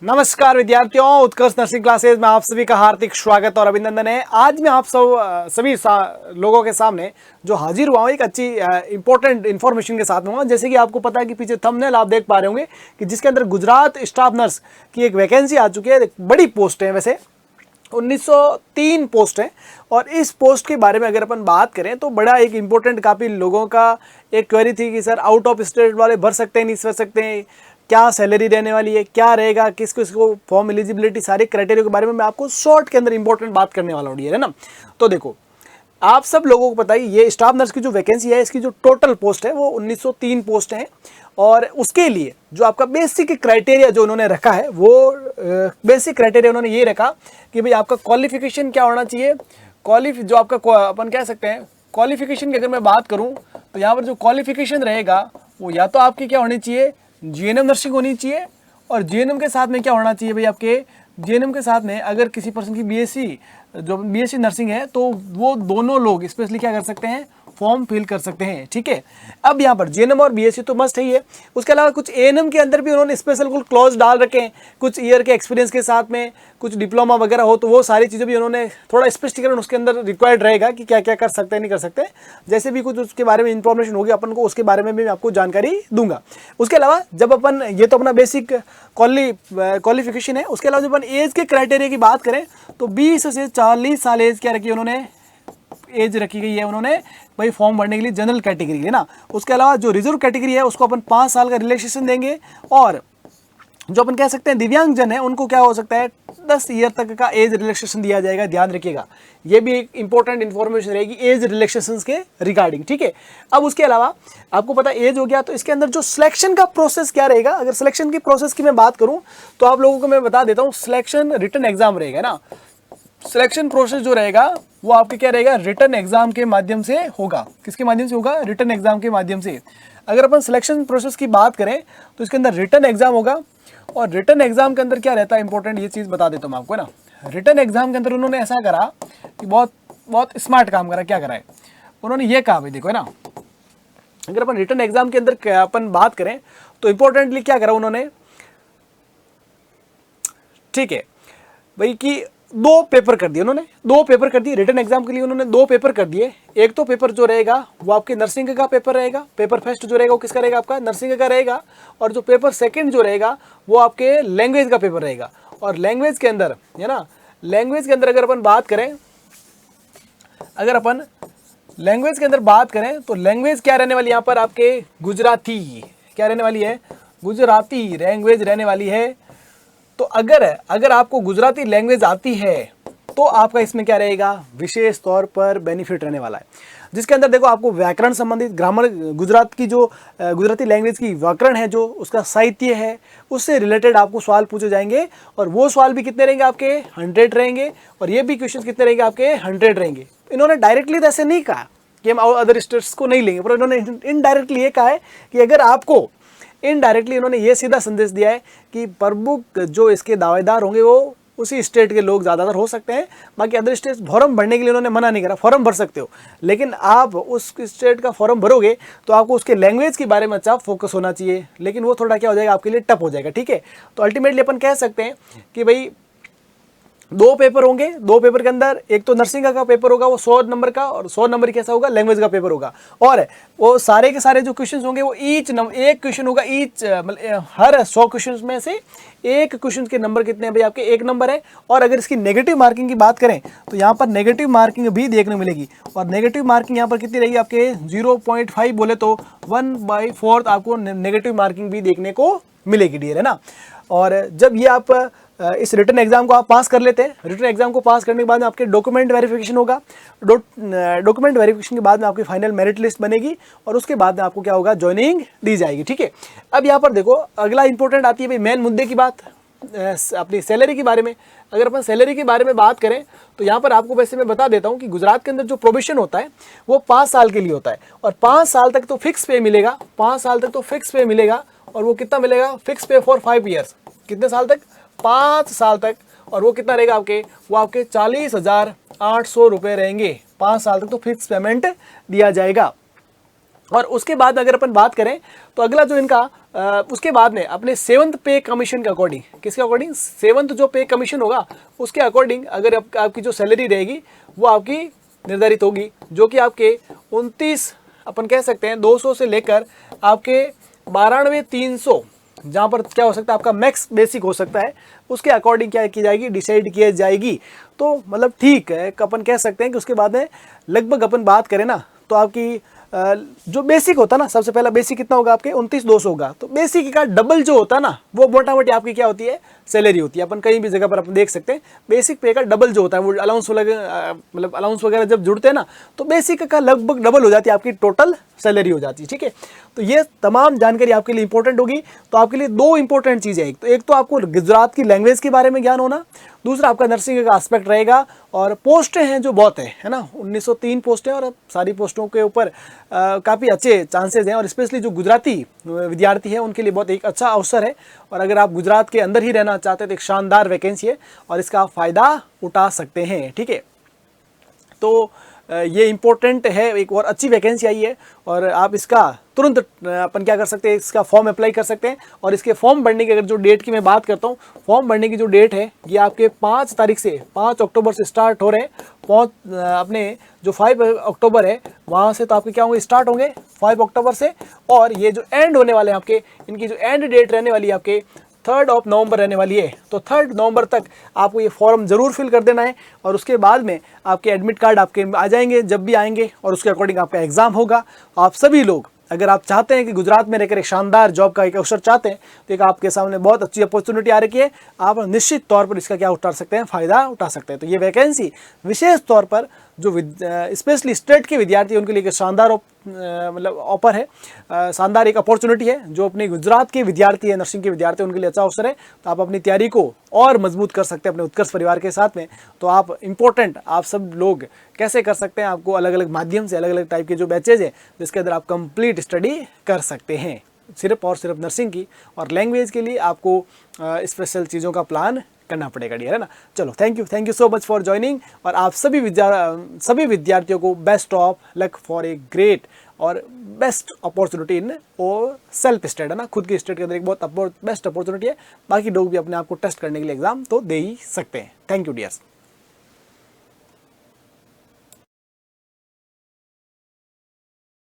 नमस्कार विद्यार्थियों, उत्कर्ष nursing classes में आप सभी का हार्दिक स्वागत और अभिनंदन है। आज मैं आप सभी लोगों के सामने जो हाजिर हुआ हूँ एक अच्छी इंपॉर्टेंट इन्फॉर्मेशन के साथ में। जैसे कि आपको पता है कि पीछे थंबनेल आप देख पा रहे होंगे कि जिसके अंदर गुजरात स्टाफ नर्स की एक वैकेंसी आ चुकी है। बड़ी पोस्ट है, वैसे 1903 पोस्ट है। और इस पोस्ट के बारे में अगर अपन बात करें तो बड़ा एक इम्पोर्टेंट, काफ़ी लोगों का एक क्वेरी थी कि सर आउट ऑफ स्टेट वाले भर सकते हैं नहीं भर सकते हैं, क्या सैलरी रहने वाली है, क्या रहेगा, किसको फॉर्म एलिजिबिलिटी, सारे क्राइटेरिया के बारे में मैं आपको शॉर्ट के अंदर इंपॉर्टेंट बात करने वाला हूँ, है ना। तो देखो, आप सब लोगों को पता है ये स्टाफ नर्स की जो वैकेंसी है, इसकी जो टोटल पोस्ट है वो 1903 पोस्ट है। और उसके लिए जो आपका बेसिक क्राइटेरिया जो उन्होंने रखा है, वो बेसिक क्राइटेरिया उन्होंने ये रखा कि भाई आपका क्वालिफिकेशन क्या होना चाहिए। जो आपका अपन कह सकते हैं क्वालिफिकेशन की अगर मैं बात करूं तो यहाँ पर जो क्वालिफिकेशन रहेगा वो या तो आपकी क्या होनी चाहिए, जीएनएम नर्सिंग होनी चाहिए। और जीएनएम के साथ में क्या होना चाहिए भाई, आपके जीएनएम के साथ में अगर किसी पर्सन की बीएससी नर्सिंग है तो वो दोनों लोग स्पेशली क्या कर सकते हैं, फॉर्म फिल कर सकते हैं। ठीक है, अब यहाँ पर जीएनएम और बीएससी तो मस्ट ही है। उसके अलावा कुछ एएनएम के अंदर भी उन्होंने स्पेशल कुछ क्लॉज डाल रखे हैं, कुछ ईयर के एक्सपीरियंस के साथ में, कुछ डिप्लोमा वगैरह हो तो वो सारी चीज़ें भी उन्होंने थोड़ा स्पष्टीकरण उसके अंदर रिक्वायर्ड रहेगा कि क्या क्या कर सकते हैं नहीं कर सकते। जैसे भी कुछ उसके बारे में इंफॉर्मेशन होगी अपन को, उसके बारे में भी मैं आपको जानकारी दूंगा। उसके अलावा जब अपन, ये तो अपना बेसिक क्वालिफिकेशन है। उसके अलावा जब अपन एज के क्राइटेरिया की बात करें तो 20 से 40 साल एज क्या रखी है उन्होंने, एज रखी गई है उन्होंने भाई फॉर्म भरने के लिए जनरल कैटेगरी है ना। उसके अलावा जो रिजर्व कैटेगरी है उसको अपन 5 साल का रिलैक्सेशन देंगे। और जो अपन कह सकते हैं दिव्यांग जन है उनको क्या हो सकता है, 10 ईयर तक का एज रिलैक्सेशन दिया जाएगा। ध्यान रखिएगा, ये भी एक इंपॉर्टेंट इन्फॉर्मेशन रहेगी एज रिलैक्सेशन के रिगार्डिंग। ठीक है, अब उसके अलावा आपको पता एज हो गया तो इसके अंदर जो सिलेक्शन का प्रोसेस क्या रहेगा। अगर सिलेक्शन की प्रोसेस की मैं बात करूं तो आप लोगों को मैं बता देता हूं, सिलेक्शन रिटन एग्जाम रहेगा ना। सिलेक्शन प्रोसेस जो रहेगा वो आपके क्या रहेगा, रिटन एग्जाम के माध्यम से होगा। किसके माध्यम से होगा, रिटन एग्जाम के माध्यम से। अगर अपन सिलेक्शन प्रोसेस की बात करें तो इसके अंदर रिटन एग्जाम होगा। और रिटन एग्जाम के अंदर क्या रहता है इंपॉर्टेंट, ये चीज़ बता देता हूँ मैं आपको, है ना। रिटन एग्जाम के अंदर उन्होंने ऐसा करा कि बहुत बहुत स्मार्ट काम करा। क्या करा है उन्होंने, ये कहा भाई देखो, है ना, अगर अपन रिटन एग्जाम के अंदर अपन बात करें तो इंपॉर्टेंटली क्या करा उन्होंने, ठीक है भाई, कि 2 पेपर कर दिए उन्होंने, 2 पेपर कर दिए रिटन एग्जाम के लिए। उन्होंने 2 पेपर कर दिए। एक तो पेपर जो रहेगा वो आपके नर्सिंग का पेपर रहेगा, पेपर फर्स्ट जो रहेगा वो किसका रहेगा, आपका नर्सिंग का रहेगा। और जो पेपर सेकंड जो रहेगा वो आपके लैंग्वेज का पेपर रहेगा। और लैंग्वेज के अंदर, है ना, लैंग्वेज के अंदर अगर अपन बात करें, अगर अपन लैंग्वेज के अंदर बात करें तो लैंग्वेज क्या रहने वाली यहाँ पर आपके, गुजराती। क्या रहने वाली है, गुजराती लैंग्वेज रहने वाली है। तो अगर आपको गुजराती लैंग्वेज आती है तो आपका इसमें क्या रहेगा, विशेष तौर पर बेनिफिट रहने वाला है। जिसके अंदर देखो आपको व्याकरण संबंधित, ग्रामर, गुजरात की जो गुजराती लैंग्वेज की व्याकरण है, जो उसका साहित्य है, उससे रिलेटेड आपको सवाल पूछे जाएंगे। और वो सवाल भी कितने रहेंगे आपके, 100 रहेंगे। और ये भी क्वेश्चन कितने रहेंगे आपके, 100 रहेंगे। इन्होंने डायरेक्टली ऐसे नहीं कहा कि हम अदर स्टेट्स को नहीं लेंगे, पर इन्होंने इनडायरेक्टली ये कहा है कि अगर आपको, इनडायरेक्टली इन्होंने ये सीधा संदेश दिया है कि प्रमुख जो इसके दावेदार होंगे वो उसी स्टेट के लोग ज़्यादातर हो सकते हैं। बाकी अदर स्टेट फॉर्म भरने के लिए उन्होंने मना नहीं करा, फॉर्म भर सकते हो, लेकिन आप उस स्टेट का फॉर्म भरोगे तो आपको उसके लैंग्वेज के बारे में अच्छा फोकस होना चाहिए। लेकिन वो थोड़ा क्या हो जाएगा, आपके लिए टफ हो जाएगा। ठीक है, तो अल्टीमेटली अपन कह सकते हैं कि भाई 2 पेपर होंगे। 2 पेपर के अंदर एक तो नर्सिंग का पेपर होगा वो 100 नंबर का, और 100 नंबर कैसा होगा, लैंग्वेज का पेपर होगा। और वो सारे के सारे जो क्वेश्चंस होंगे वो एक क्वेश्चन होगा, मतलब हर 100 क्वेश्चंस में से एक क्वेश्चन के नंबर कितने हैं भाई, आपके 1 नंबर है। और अगर इसकी नेगेटिव मार्किंग की बात करें तो यहाँ पर नेगेटिव मार्किंग भी देखने मिलेगी। और नेगेटिव मार्किंग यहाँ पर कितनी रहेगी आपके, 0.5 बोले तो 1/4 आपको नेगेटिव मार्किंग भी देखने को मिलेगी, डियर, है ना। और जब ये आप इस रिटन एग्जाम को आप पास कर लेते हैं, रिटन एग्जाम को पास करने के बाद में आपके डॉक्यूमेंट वेरिफिकेशन होगा। डॉक्यूमेंट वेरिफिकेशन के बाद में आपकी फाइनल मेरिट लिस्ट बनेगी और उसके बाद में आपको क्या होगा, ज्वाइनिंग दी जाएगी। ठीक है, अब यहाँ पर देखो अगला इंपॉर्टेंट आती है भाई मेन मुद्दे की बात, अपनी सैलरी के बारे में। अगर अपन सैलरी के बारे में बात करें तो यहाँ पर आपको वैसे मैं बता देता हूँ कि गुजरात के अंदर जो प्रोविजन होता है वो 5 साल के लिए होता है। और 5 साल तक तो फिक्स पे मिलेगा, 5 साल तक तो फिक्स पे मिलेगा। और वो कितना मिलेगा, फिक्स पे फॉर 5 ईयर्स। कितने साल तक, 5 साल तक। और वो कितना रहेगा आपके, वो आपके 40,800 रुपये रहेंगे। 5 साल तक तो फिक्स पेमेंट दिया जाएगा। और उसके बाद अगर अपन बात करें तो अगला जो इनका उसके बाद में अपने 7th पे कमीशन के अकॉर्डिंग, किसके अकॉर्डिंग, 7th जो पे कमीशन होगा उसके अकॉर्डिंग अगर आपकी जो सैलरी रहेगी वो आपकी निर्धारित होगी, जो कि आपके 29 अपन कह सकते हैं 200 से लेकर आपके 92,300, जहाँ पर क्या हो सकता है आपका मैक्स बेसिक हो सकता है, उसके अकॉर्डिंग क्या की जाएगी, डिसाइड किया जाएगी। तो मतलब ठीक है, अपन कह सकते हैं कि उसके बाद में लगभग अपन बात करें ना तो आपकी जो बेसिक होता ना, सबसे पहला बेसिक कितना होगा आपके 29,200 होगा, तो बेसिक का डबल जो होता ना वो मोटा मोटी आपकी क्या होती है, सैलरी होती है। अपन कहीं भी जगह पर अपन देख सकते हैं बेसिक पे का डबल जो होता है वो अलाउंस वगैरह, मतलब अलाउंस वगैरह जब जुड़ते हैं ना तो बेसिक का लगभग डबल हो जाती है आपकी टोटल सैलरी हो जाती है। ठीक है, तो ये तमाम जानकारी आपके लिए इंपॉर्टेंट होगी। तो आपके लिए दो इंपॉर्टेंट चीज़ें, एक तो आपको गुजरात की लैंग्वेज के बारे में ज्ञान होना, दूसरा आपका नर्सिंग का एस्पेक्ट रहेगा। और पोस्टें हैं जो बहुत है ना, 1903 पोस्टें, और सारी पोस्टों के ऊपर काफ़ी अच्छे चांसेस हैं, और स्पेशली जो गुजराती विद्यार्थी है उनके लिए बहुत एक अच्छा अवसर है। और अगर आप गुजरात के अंदर ही रहना चाहते हैं तो एक शानदार वैकेंसी है और इसका आप फ़ायदा उठा सकते हैं। ठीक है, तो ये इम्पोर्टेंट है, एक और अच्छी वैकेंसी आई है और आप इसका तुरंत अपन क्या कर सकते हैं, इसका फॉर्म अप्लाई कर सकते हैं। और इसके फॉर्म भरने की अगर जो डेट की मैं बात करता हूँ, फॉर्म भरने की जो डेट है ये आपके 5 तारीख से 5 अक्टूबर से स्टार्ट हो रहे हैं। अपने जो 5 अक्टूबर है वहाँ से तो आपके क्या होंगे, स्टार्ट होंगे 5 अक्टूबर से, और ये जो एंड होने वाले हैं आपके, इनकी जो एंड डेट रहने वाली है आपके 3 नवंबर रहने वाली है। तो 3 नवंबर तक आपको ये फॉर्म ज़रूर फिल कर देना है, और उसके बाद में आपके एडमिट कार्ड आपके आ जाएंगे जब भी आएंगे, और उसके अकॉर्डिंग आपका एग्ज़ाम होगा। आप सभी लोग अगर आप चाहते हैं कि गुजरात में रहकर एक शानदार जॉब का एक अवसर चाहते हैं तो एक आपके सामने बहुत अच्छी अपॉर्चुनिटी आ रखी है, आप निश्चित तौर पर इसका क्या उठा सकते हैं, फ़ायदा उठा सकते हैं। तो ये वैकेंसी विशेष तौर पर जो स्पेशली स्टेट के विद्यार्थी उनके लिए एक शानदार मतलब ऑफर है, शानदार एक अपॉर्चुनिटी है। जो अपने गुजरात के विद्यार्थी है, नर्सिंग के विद्यार्थी, उनके लिए अच्छा अवसर है। तो आप अपनी तैयारी को और मजबूत कर सकते हैं अपने उत्कर्ष परिवार के साथ में। तो आप इम्पोर्टेंट आप सब लोग कैसे कर सकते हैं, आपको अलग अलग माध्यम से अलग अलग टाइप के जो बैचेज है जिसके अंदर आप कंप्लीट स्टडी कर सकते हैं, सिर्फ और सिर्फ नर्सिंग की। और लैंग्वेज के लिए आपको स्पेशल चीज़ों का प्लान करना पड़ेगा डियर, है ना। चलो, thank you so much for joining. और आप सभी विद्यार्थियों को best of luck for a great और best opportunity in self study, है ना। खुद के स्टेट के अंदर एक बहुत बेस्ट अपॉर्चुनिटी है। बाकी लोग भी अपने आप को टेस्ट करने के लिए एग्जाम तो दे ही सकते हैं। Thank you dears.